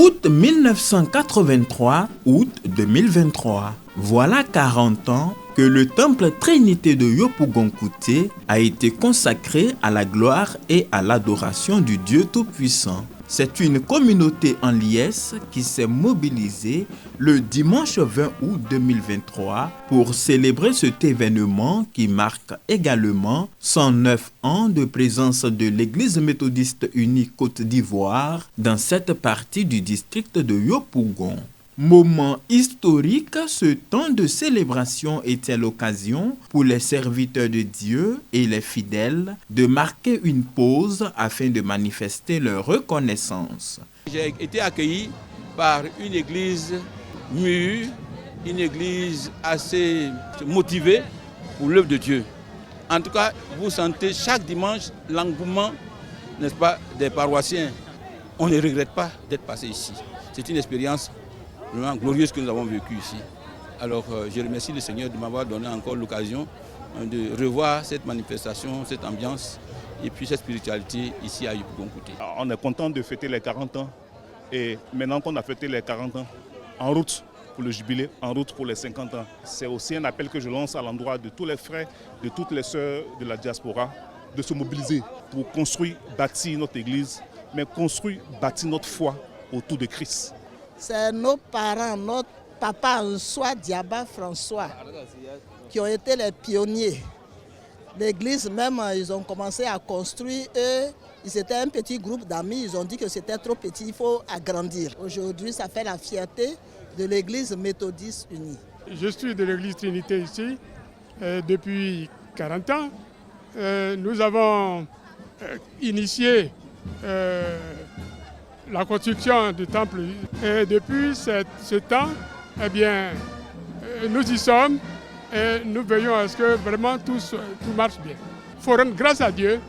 Août 1983, août 2023. Voilà 40 ans que le temple Trinité de Yopougon-Kouté a été consacré à la gloire et à l'adoration du Dieu Tout-Puissant. C'est une communauté en liesse qui s'est mobilisée le dimanche 20 août 2023 pour célébrer cet événement qui marque également 109 ans de présence de l'Église méthodiste unie Côte d'Ivoire dans cette partie du district de Yopougon. Moment historique, ce temps de célébration était l'occasion pour les serviteurs de Dieu et les fidèles de marquer une pause afin de manifester leur reconnaissance. J'ai été accueilli par une église mûre, une église assez motivée pour l'œuvre de Dieu. En tout cas, vous sentez chaque dimanche l'engouement, n'est-ce pas, des paroissiens. On ne regrette pas d'être passé ici. C'est une expérience vraiment glorieuse que nous avons vécue ici. Alors je remercie le Seigneur de m'avoir donné encore l'occasion de revoir cette manifestation, cette ambiance et puis cette spiritualité ici à Yopougon-Kouté. On est content de fêter les 40 ans et maintenant qu'on a fêté les 40 ans, en route pour le jubilé, en route pour les 50 ans. C'est aussi un appel que je lance à l'endroit de tous les frères, de toutes les sœurs de la diaspora, de se mobiliser pour construire, bâtir notre église, mais construire, bâtir notre foi autour de Christ. C'est nos parents, notre papa Nsoi Diaba François, qui ont été les pionniers. L'église même, ils ont commencé à construire. Ils étaient un petit groupe d'amis, ils ont dit que c'était trop petit, il faut agrandir. Aujourd'hui, ça fait la fierté de l'église méthodiste unie. Je suis de l'église Trinité ici depuis 40 ans. Nous avons initié la construction du temple. Et depuis ce temps, eh bien, nous y sommes et nous veillons à ce que vraiment tout marche bien. Il faut rendre grâce à Dieu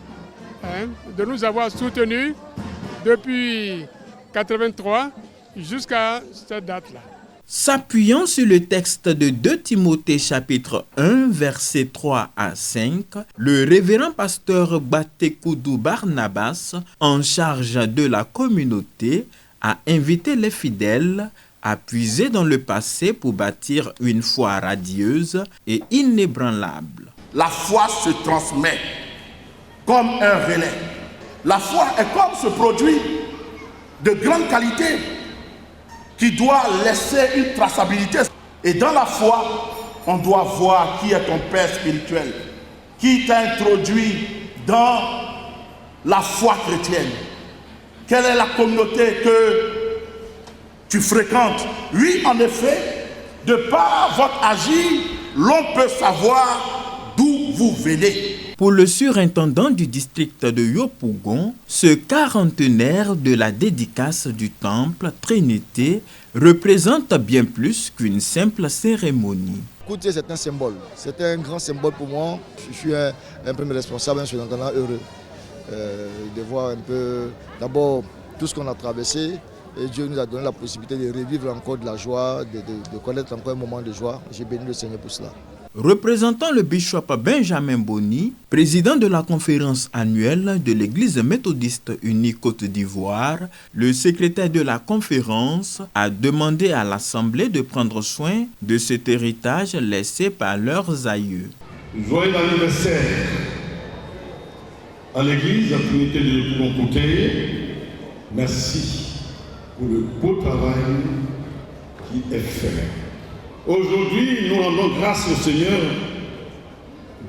de nous avoir soutenus depuis 1983 jusqu'à cette date-là. S'appuyant sur le texte de 2 Timothée chapitre 1 versets 3 à 5, le révérend pasteur Batekoudou Barnabas, en charge de la communauté, a invité les fidèles à puiser dans le passé pour bâtir une foi radieuse et inébranlable. La foi se transmet comme un relais. La foi est comme ce produit de grande qualité qui doit laisser une traçabilité. Et dans la foi, on doit voir qui est ton père spirituel, qui t'a introduit dans la foi chrétienne. Quelle est la communauté que tu fréquentes? Oui, en effet, de par votre agir, l'on peut savoir d'où vous venez. Pour le surintendant du district de Yopougon, ce quarantenaire de la dédicace du temple Trinité représente bien plus qu'une simple cérémonie. Écoutez, c'est un symbole, c'est un grand symbole pour moi. Je suis un premier responsable, un surintendant heureux de voir un peu d'abord tout ce qu'on a traversé. Et Dieu nous a donné la possibilité de revivre encore de la joie, de connaître encore un moment de joie. J'ai béni le Seigneur pour cela. Représentant le bishop Benjamin Boni, président de la conférence annuelle de l'Église méthodiste unie Côte d'Ivoire, le secrétaire de la conférence a demandé à l'Assemblée de prendre soin de cet héritage laissé par leurs aïeux. Joyeux anniversaire à l'Église Trinité de Yopougon-Kouté. Merci pour le beau travail qui est fait. Aujourd'hui, nous rendons grâce au Seigneur,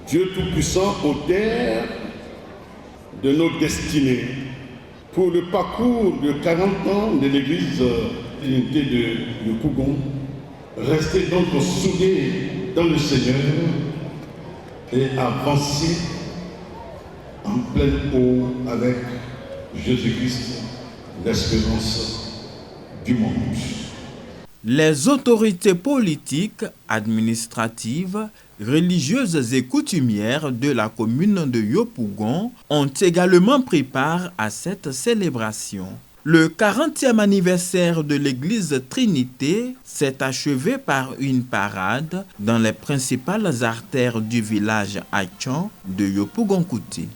Dieu Tout-Puissant, auteur de nos destinées, pour le parcours de 40 ans de l'Église Trinité de Yopougon. Restez donc soudés dans le Seigneur et avancez en pleine eau avec Jésus-Christ, l'espérance du monde. Les autorités politiques, administratives, religieuses et coutumières de la commune de Yopougon ont également pris part à cette célébration. Le 40e anniversaire de l'église Trinité s'est achevé par une parade dans les principales artères du village Achan de Yopougon-Kouté.